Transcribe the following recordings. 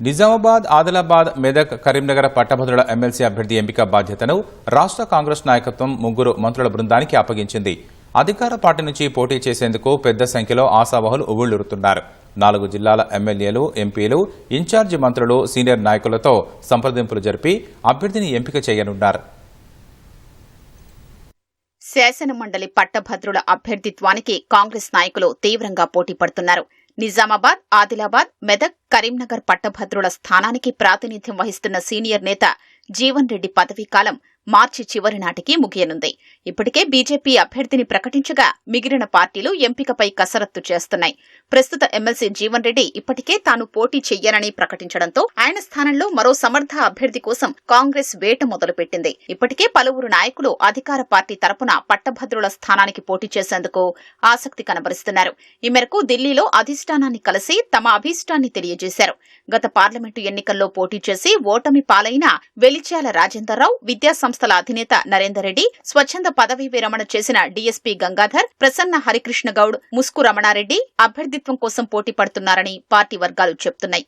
నిజామాబాద్, ఆదిలాబాద్, మెదక్, కరీంనగర్ పట్టభద్రుల ఎమ్మెల్సీ అభ్యర్థి ఎంపిక బాధ్యతను రాష్ట్ర కాంగ్రెస్ నాయకత్వం 3 మంత్రుల బృందానికి అప్పగించింది. అధికార పార్టీ నుంచి పోటీ చేసేందుకు పెద్ద సంఖ్యలో ఆశావహులు ఉవ్విళ్లూరుతున్నారు. 4 జిల్లాల ఎమ్మెల్యేలు, ఎంపీలు, ఇన్ఛార్జి మంత్రులు, సీనియర్ నాయకులతో సంప్రదింపులు జరిపి అభ్యర్థిని ఎంపిక చేయనున్నారు. శాసనమండలి పట్టభద్రుల అభ్యర్థిత్వానికి కాంగ్రెస్ నాయకులు తీవ్రంగా పోటీ పడుతున్నారు. నిజామాబాద్, ఆదిలాబాద్, మెదక్, కరీంనగర్ పట్టభద్రుల స్థానానికి ప్రాతినిధ్యం వహిస్తున్న సీనియర్ నేత జీవన్ రెడ్డి పదవీకాలం మార్చి చివరి నాటికి ముగియనుంది. ఇప్పటికే బీజేపీ అభ్యర్థిని ప్రకటించగా మిగిలిన పార్టీలు ఎంపికపై కసరత్తు చేస్తున్నాయి. ప్రస్తుత ఎమ్మెల్సీ జీవన్ రెడ్డి ఇప్పటికే తాను పోటీ చెయ్యనని ప్రకటించడంతో ఆయన స్థానంలో మరో సమర్థ అభ్యర్థి కోసం కాంగ్రెస్ వేట మొదలుపెట్టింది. ఇప్పటికే పలువురు నాయకులు అధికార పార్టీ తరపున పట్టభద్రుల స్థానానికి పోటీ చేసేందుకు ఆసక్తి కనబరుస్తున్నారు. ఈ మేరకు ఢిల్లీలో అధిష్టానాన్ని కలిసి తమ అభీష్టాన్ని తెలియజేశారు. గత పార్లమెంటు ఎన్నికల్లో పోటీ చేసి ఓటమి పాలైన వెలిచాల రాజేందర్రావు, విద్యాసంస్థల అధినేత నరేందర్ రెడ్డి, స్వచ్ఛంద పదవీ విరమణ చేసిన డీఎస్పీ గంగాధర్, ప్రసన్న హరికృష్ణ గౌడ్, ముస్కు రమణారెడ్డి అభ్యర్థిత్వం కోసం పోటీ పడుతున్నారని పార్టీ వర్గాలు చెబుతున్నాయి.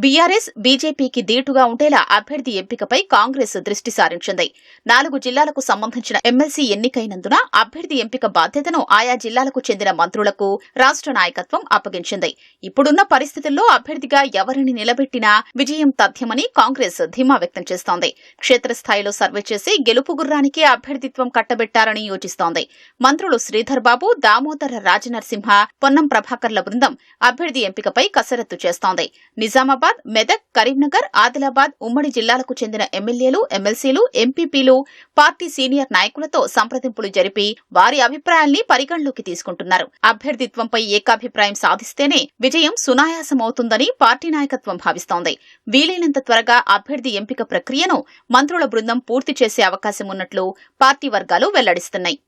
బీఆర్ఎస్, బీజేపీకి దీటుగా ఉండేలా అభ్యర్థి ఎంపికపై కాంగ్రెస్ దృష్టి సారించింది. 4 జిల్లాలకు సంబంధించిన ఎమ్మెల్సీ ఎన్నికైనందున అభ్యర్థి ఎంపిక బాధ్యతను ఆయా జిల్లాలకు చెందిన మంత్రులకు రాష్ట్ర నాయకత్వం అప్పగించింది. ఇప్పుడున్న పరిస్థితుల్లో అభ్యర్థిగా ఎవరిని నిలబెట్టినా విజయం తథ్యమని కాంగ్రెస్ ధీమా వ్యక్తం చేస్తోంది. క్షేత్రస్థాయిలో సర్వే చేసి గెలుపు గుర్రానికే అభ్యర్థిత్వం కట్టబెట్టారని యోచిస్తోంది. మంత్రులు శ్రీధర్ బాబు, దామోదర రాజనరసింహ, పొన్నం ప్రభాకర్ల బృందం అభ్యర్థి ఎంపికపై కసరత్తు చేస్తోంది. నిజామాబాద్, మెదక్, కరీంనగర్, ఆదిలాబాద్ ఉమ్మడి జిల్లాలకు చెందిన ఎమ్మెల్యేలు, ఎమ్మెల్సీలు, ఎంపీపీలు పార్టీ సీనియర్ నాయకులతో సంప్రదింపులు జరిపి వారి అభిప్రాయాల్ని పరిగణలోకి తీసుకుంటున్నారు. అభ్యర్థిత్వంపై ఏకాభిప్రాయం సాధిస్తేనే విజయం సునాయాసమవుతుందని పార్టీ నాయకత్వం భావిస్తోంది. వీలైనంత త్వరగా అభ్యర్థి ఎంపిక ప్రక్రియను మంత్రుల బృందం పూర్తి చేసే అవకాశం ఉన్నట్లు పార్టీ వర్గాలు వెల్లడిస్తున్నాయి.